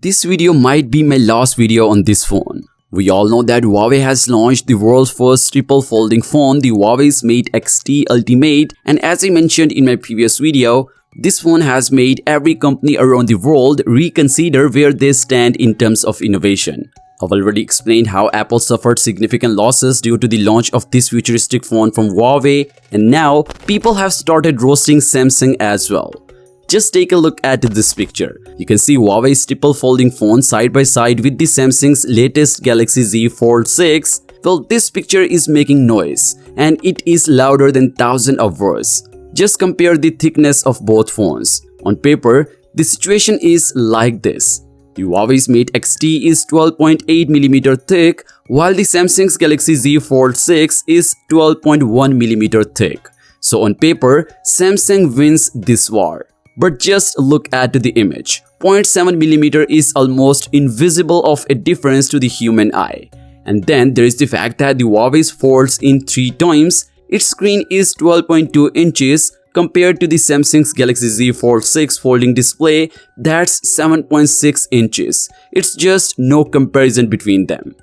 This video might be my last video on this phone. We all know that Huawei has launched the world's first triple folding phone, the Huawei's Mate X-T Ultimate, and as I mentioned in my previous video, this phone has made every company around the world reconsider where they stand in terms of innovation. I've already explained how Apple suffered significant losses due to the launch of this futuristic phone from Huawei, and now people have started roasting Samsung as well. Just take a look at this picture. You can see Huawei's triple folding phone side by side with the Samsung's latest Galaxy Z Fold 6. Well, this picture is making noise and it is louder than thousands of words. Just compare the thickness of both phones. On paper, the situation is like this. The Huawei's Mate X-T is 12.8mm thick, while the Samsung's Galaxy Z Fold 6 is 12.1mm thick. So on paper, Samsung wins this war. But just look at the image. 0.7mm is almost invisible of a difference to the human eye. And then there is the fact that the Huawei's folds in 3 times. Its screen is 12.2 inches compared to the Samsung's Galaxy Z Fold 6 folding display that's 7.6 inches. It's just no comparison between them.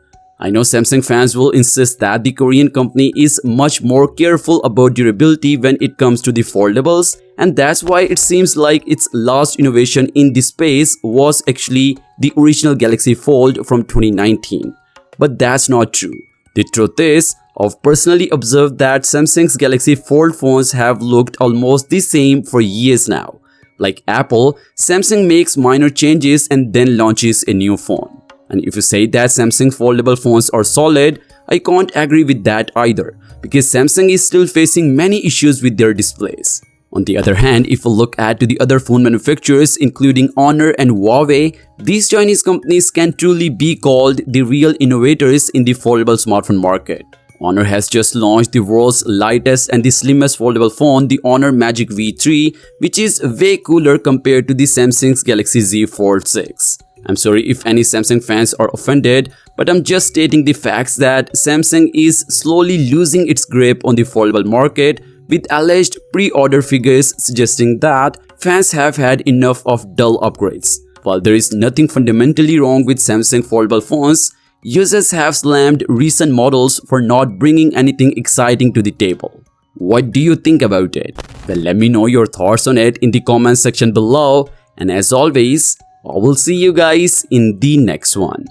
I know Samsung fans will insist that the Korean company is much more careful about durability when it comes to the foldables, and that's why it seems like its last innovation in this space was actually the original Galaxy Fold from 2019. But that's not true. The truth is, I've personally observed that Samsung's Galaxy Fold phones have looked almost the same for years now. Like Apple, Samsung makes minor changes and then launches a new phone. And if you say that Samsung foldable phones are solid, I can't agree with that either, because Samsung is still facing many issues with their displays. On the other hand, if we look at the other phone manufacturers including Honor and Huawei, these Chinese companies can truly be called the real innovators in the foldable smartphone market. Honor has just launched the world's lightest and the slimmest foldable phone, the Honor Magic V3, which is way cooler compared to the Samsung's Galaxy Z Fold 6. I'm sorry if any Samsung fans are offended, but I'm just stating the facts that Samsung is slowly losing its grip on the foldable market, with alleged pre-order figures suggesting that fans have had enough of dull upgrades. While there is nothing fundamentally wrong with Samsung foldable phones, users have slammed recent models for not bringing anything exciting to the table. What do you think about it? Well, let me know your thoughts on it in the comment section below, and as always, I will see you guys in the next one.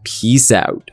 Peace out.